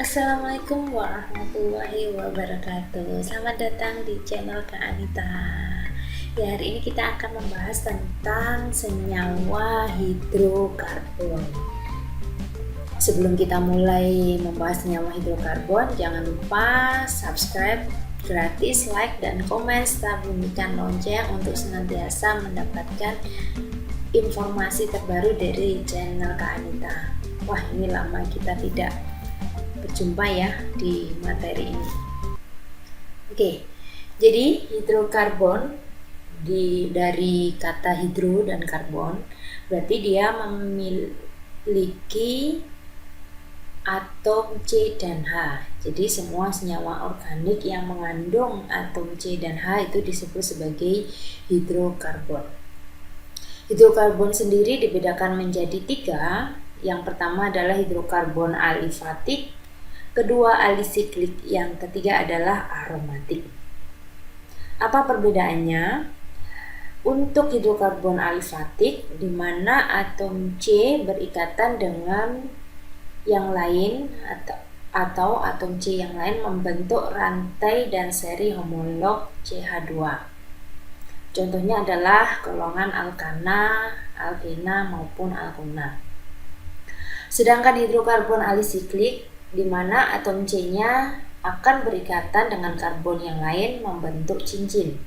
Assalamualaikum warahmatullahi wabarakatuh. Selamat datang di channel Kak Anita. Ya, hari ini kita akan membahas tentang senyawa hidrokarbon. Sebelum kita mulai membahas senyawa hidrokarbon, jangan lupa subscribe gratis, like dan komen serta bunyikan lonceng untuk senantiasa mendapatkan informasi terbaru dari channel Kak Anita. Wah, ini lama kita tidak berjumpa ya di materi ini. Oke, jadi hidrokarbon dari kata hidro dan karbon berarti dia memiliki atom C dan H. Jadi semua senyawa organik yang mengandung atom C dan H itu disebut sebagai hidrokarbon. Hidrokarbon sendiri dibedakan menjadi 3. Yang pertama adalah hidrokarbon alifatik, kedua alisiklik, yang ketiga adalah aromatik. Apa perbedaannya? Untuk hidrokarbon alifatik, di mana atom C berikatan dengan yang lain atau atom C yang lain membentuk rantai dan seri homolog CH2. Contohnya adalah golongan alkana, alkena maupun alkona. Sedangkan hidrokarbon alisiklik di mana atom C-nya akan berikatan dengan karbon yang lain membentuk cincin.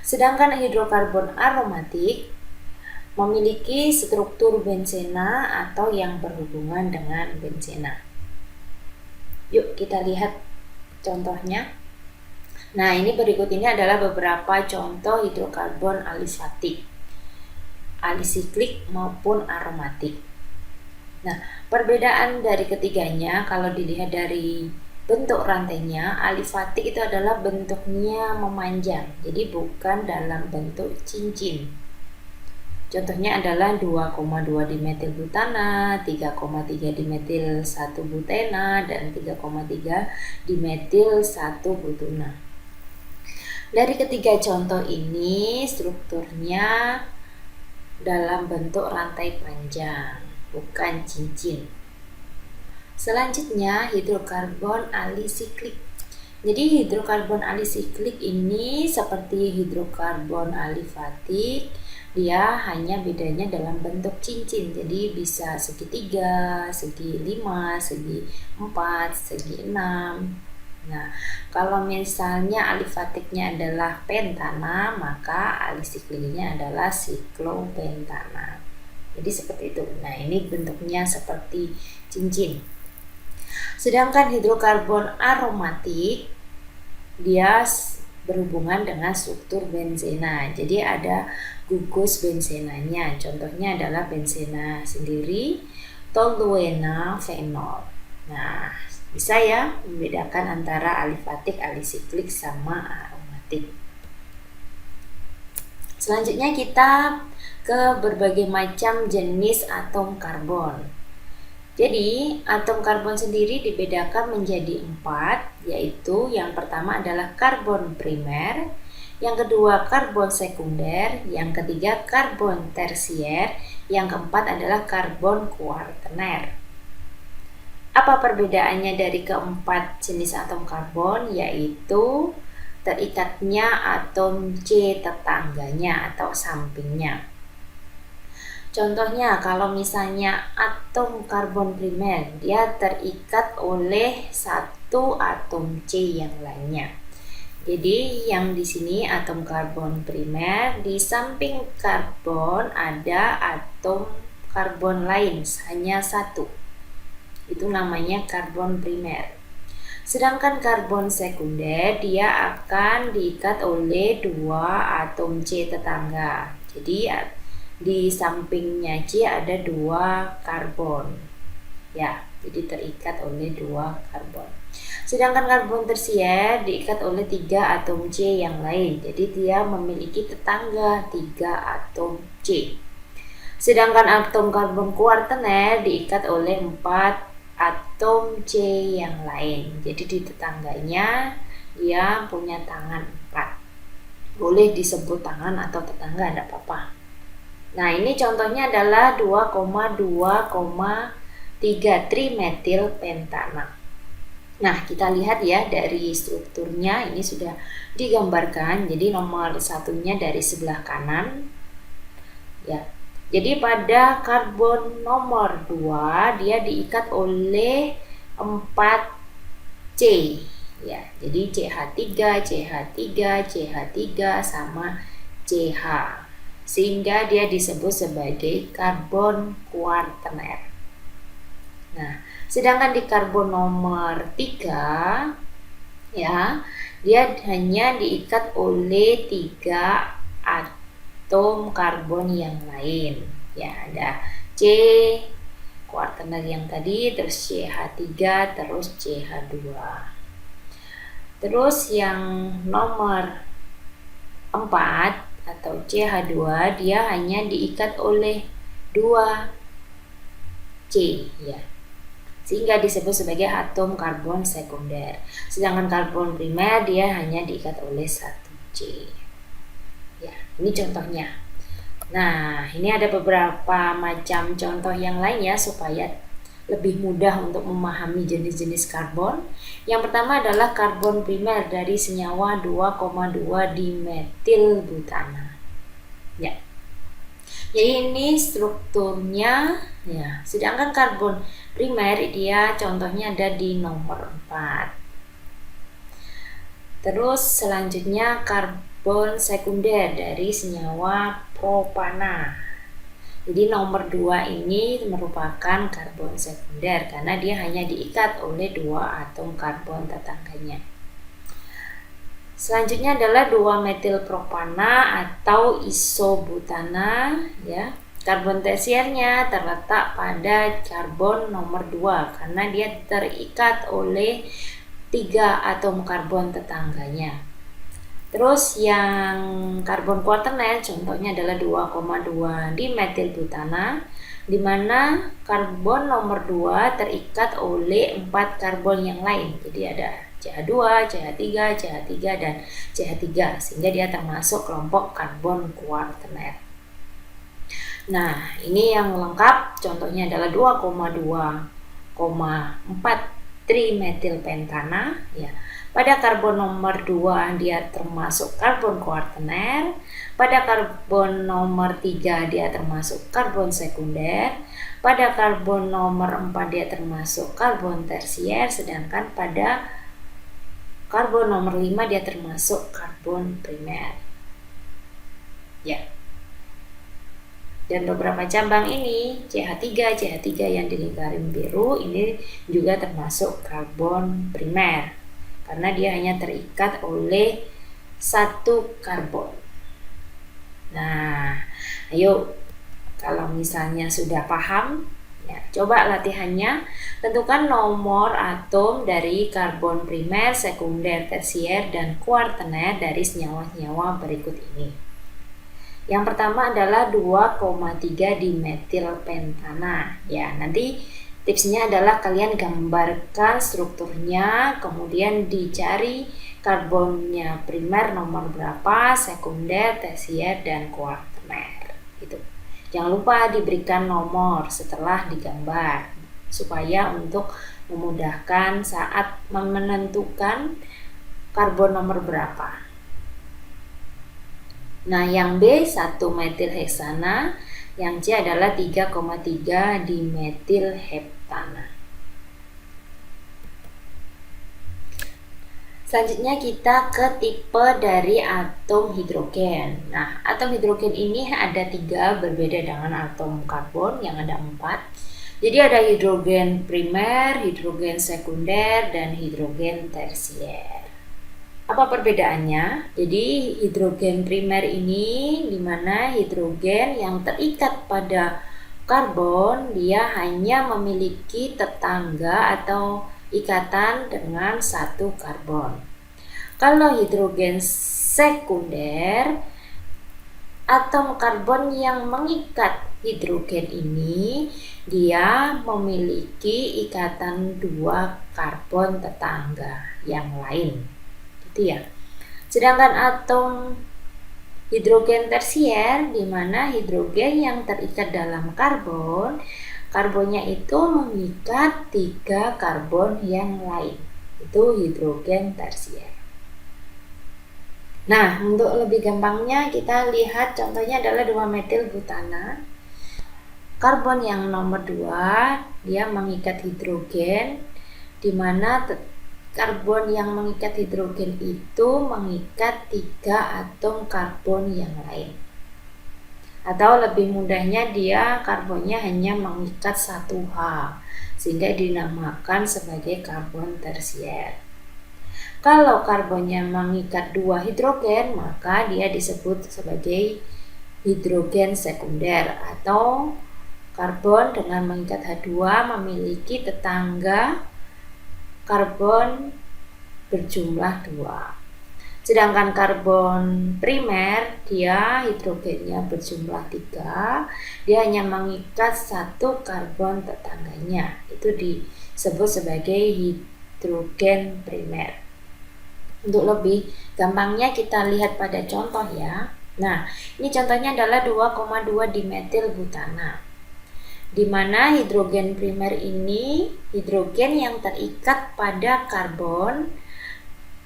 Sedangkan hidrokarbon aromatik memiliki struktur benzena atau yang berhubungan dengan benzena. Yuk kita lihat contohnya. Nah, ini berikut ini adalah beberapa contoh hidrokarbon alifatik, alisiklik maupun aromatik. Nah, perbedaan dari ketiganya kalau dilihat dari bentuk rantainya, alifatik itu adalah bentuknya memanjang, jadi bukan dalam bentuk cincin. Contohnya adalah 2,2 dimetil butana, 3,3 dimetil 1 butena, dan 3,3 dimetil 1 butuna. Dari ketiga contoh ini, strukturnya dalam bentuk rantai panjang, bukan cincin. Selanjutnya hidrokarbon alisiklik. Jadi hidrokarbon alisiklik ini seperti hidrokarbon alifatik, dia hanya bedanya dalam bentuk cincin. Jadi bisa segitiga, segi 5, segi 4, segi 6. Nah, kalau misalnya alifatiknya adalah pentana, maka alisikliknya adalah siklopentana. Jadi seperti itu. Nah, ini bentuknya seperti cincin. Sedangkan hidrokarbon aromatik dia berhubungan dengan struktur benzena. Jadi ada gugus benzenanya. Contohnya adalah benzena sendiri, toluena, fenol. Nah, bisa ya membedakan antara alifatik, alisiklik sama aromatik. Selanjutnya kita ke berbagai macam jenis atom karbon. Jadi, atom karbon sendiri dibedakan menjadi 4, yaitu yang pertama adalah karbon primer, yang kedua karbon sekunder, yang ketiga karbon tersier, yang keempat adalah karbon kuartener. Apa perbedaannya dari keempat jenis atom karbon? Yaitu terikatnya atom C tetangganya atau sampingnya. Contohnya kalau misalnya atom karbon primer, dia terikat oleh satu atom C yang lainnya. Jadi yang di sini atom karbon primer, di samping karbon ada atom karbon lain hanya satu. Itu namanya karbon primer. Sedangkan karbon sekunder dia akan diikat oleh dua atom C tetangga. Jadi di sampingnya C ada 2 karbon. Ya, jadi terikat oleh 2 karbon. Sedangkan karbon tersier diikat oleh 3 atom C yang lain. Jadi dia memiliki tetangga 3 atom C. Sedangkan atom karbon kuartener diikat oleh 4 atom C yang lain. Jadi di tetangganya dia punya tangan 4. Boleh disebut tangan atau tetangga, tidak apa-apa. Nah, ini contohnya adalah 2,2,3 trimetil pentana. Nah, kita lihat ya dari strukturnya ini sudah digambarkan. Jadi nomor satunya dari sebelah kanan ya. Jadi pada karbon nomor 2 dia diikat oleh 4C ya. Jadi CH3, CH3, CH3 sama CH. Sehingga dia disebut sebagai karbon kuartener. Nah, sedangkan di karbon nomor 3 ya, dia hanya diikat oleh 3 atom karbon yang lain. Ya, ada C kuartener yang tadi, terus CH3, terus CH2. Terus yang nomor 4 atau CH2 dia hanya diikat oleh 2 C ya. Sehingga disebut sebagai atom karbon sekunder. Sedangkan karbon primer dia hanya diikat oleh 1 C. Ya, ini contohnya. Nah, ini ada beberapa macam contoh yang lain ya supaya lebih mudah untuk memahami jenis-jenis karbon. Yang pertama adalah karbon primer dari senyawa 2,2 dimetil butana. Ya. Jadi ini strukturnya ya. Sedangkan karbon primer dia contohnya ada di nomor 4. Terus selanjutnya karbon sekunder dari senyawa propana. Jadi nomor 2 ini merupakan karbon sekunder karena dia hanya diikat oleh 2 atom karbon tetangganya. Selanjutnya adalah 2-metilpropana atau isobutana ya. Karbon tersiernya terletak pada karbon nomor 2 karena dia terikat oleh 3 atom karbon tetangganya. Terus yang karbon kuartener contohnya adalah 2,2 dimetilbutana di mana karbon nomor 2 terikat oleh 4 karbon yang lain. Jadi ada CH2, CH3, CH3 dan CH3 sehingga dia termasuk kelompok karbon kuartener. Nah, ini yang lengkap contohnya adalah 2,2,4 trimetilpentana ya. Pada karbon nomor 2 dia termasuk karbon kuartener. Pada karbon nomor 3 dia termasuk karbon sekunder. Pada karbon nomor 4 dia termasuk karbon tersier. Sedangkan pada karbon nomor 5 dia termasuk karbon primer. Ya. Dan beberapa cabang ini CH3, CH3 yang di lingkaran biru ini juga termasuk karbon primer. Karena dia hanya terikat oleh 1 karbon. Nah, ayo kalau misalnya sudah paham, ya, coba latihannya. Tentukan nomor atom dari karbon primer, sekunder, tersier, dan kuartener dari senyawa-senyawa berikut ini. Yang pertama adalah 2,3 dimetilpentana. Ya, nanti tipsnya adalah kalian gambarkan strukturnya, kemudian dicari karbonnya primer nomor berapa, sekunder, tersier, dan kuartener. Gitu. Jangan lupa diberikan nomor setelah digambar supaya untuk memudahkan saat menentukan karbon nomor berapa. Nah, yang B 1 metilheksana, yang C adalah 3,3 dimetilheptana. Selanjutnya kita ke tipe dari atom hidrogen. Nah, atom hidrogen ini ada 3 berbeda dengan atom karbon yang ada 4. Jadi ada hidrogen primer, hidrogen sekunder, dan hidrogen tersier. Apa perbedaannya? Jadi hidrogen primer ini dimana hidrogen yang terikat pada karbon dia hanya memiliki tetangga atau ikatan dengan 1 karbon. Kalau hidrogen sekunder, atom karbon yang mengikat hidrogen ini dia memiliki ikatan 2 karbon tetangga yang lain. Gitu ya. Sedangkan atom hidrogen tersier di mana hidrogen yang terikat dalam karbon, karbonnya itu mengikat 3 karbon yang lain. itu hidrogen tersier. Nah, untuk lebih gampangnya kita lihat contohnya adalah 2-metil butana. Karbon yang nomor 2 dia mengikat hidrogen, di mana karbon yang mengikat hidrogen itu mengikat 3 atom karbon yang lain. Atau lebih mudahnya dia karbonnya hanya mengikat 1 H, sehingga dinamakan sebagai karbon tersier. Kalau karbonnya mengikat 2 hidrogen, maka dia disebut sebagai hidrogen sekunder, atau karbon dengan mengikat H2 memiliki tetangga karbon berjumlah 2. Sedangkan karbon primer dia hidrogennya berjumlah 3, dia hanya mengikat 1 karbon tetangganya, itu disebut sebagai hidrogen primer. Untuk lebih gampangnya kita lihat pada contoh ya. Nah, ini contohnya adalah 2,2 dimetil butana, di mana hidrogen primer ini hidrogen yang terikat pada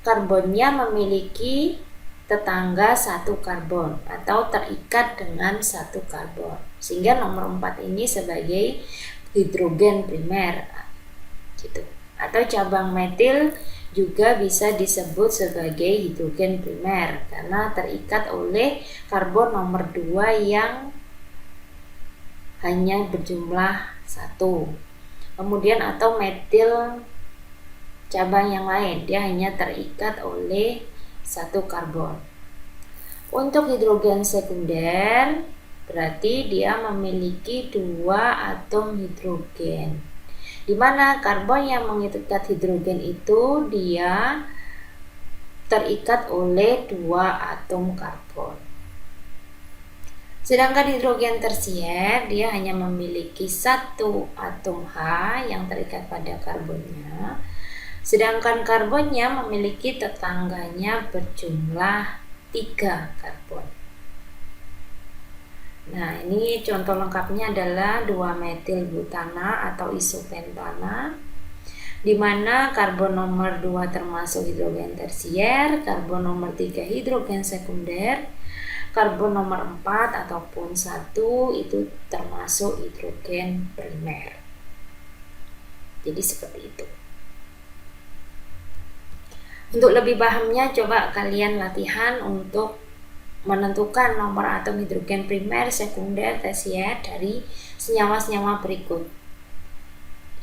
karbonnya memiliki tetangga 1 karbon atau terikat dengan 1 karbon, sehingga nomor 4 ini sebagai hidrogen primer gitu. Atau cabang metil juga bisa disebut sebagai hidrogen primer karena terikat oleh karbon nomor 2 yang hanya berjumlah 1. Kemudian atau metil cabang yang lain, dia hanya terikat oleh 1 karbon. Untuk hidrogen sekunder berarti dia memiliki 2 atom hidrogen, di mana karbon yang mengikat hidrogen itu dia terikat oleh 2 atom karbon. Sedangkan hidrogen tersier dia hanya memiliki 1 atom H yang terikat pada karbonnya, sedangkan karbonnya memiliki tetangganya berjumlah 3 karbon. Nah, ini contoh lengkapnya adalah 2-metil butana atau isopentana, di mana karbon nomor 2 termasuk hidrogen tersier, karbon nomor 3 hidrogen sekunder, karbon nomor 4 ataupun 1 itu termasuk hidrogen primer. Jadi seperti itu. Untuk lebih pahamnya, coba kalian latihan untuk menentukan nomor atom hidrogen primer, sekunder, tersier dari senyawa-senyawa berikut,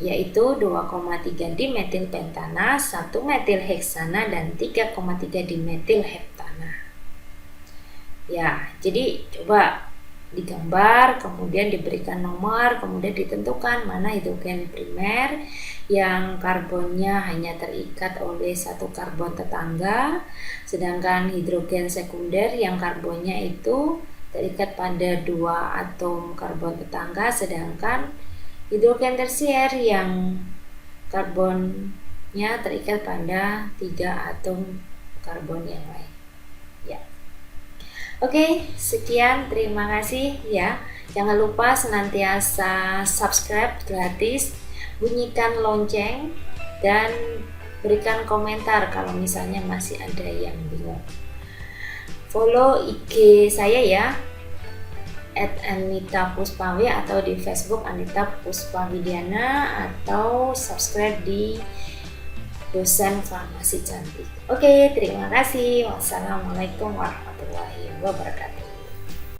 yaitu 2,3 dimetil pentana, 1 metil heksana, dan 3,3 dimetil heptana. Ya, jadi coba digambar, kemudian diberikan nomor, kemudian ditentukan mana hidrogen primer yang karbonnya hanya terikat oleh 1 karbon tetangga, sedangkan hidrogen sekunder yang karbonnya itu terikat pada 2 atom karbon tetangga, sedangkan hidrogen tersier yang karbonnya terikat pada 3 atom karbon yang lain. Ya. Oke, sekian, terima kasih ya. Jangan lupa senantiasa subscribe gratis, bunyikan lonceng, dan berikan komentar kalau misalnya masih ada yang bingung. Follow IG saya ya, @anita_puspawi, atau di Facebook Anita Puspawidiana, atau subscribe di Dosen Farmasi Cantik. Oke, terima kasih. Wassalamualaikum warahmatullahi wabarakatuh.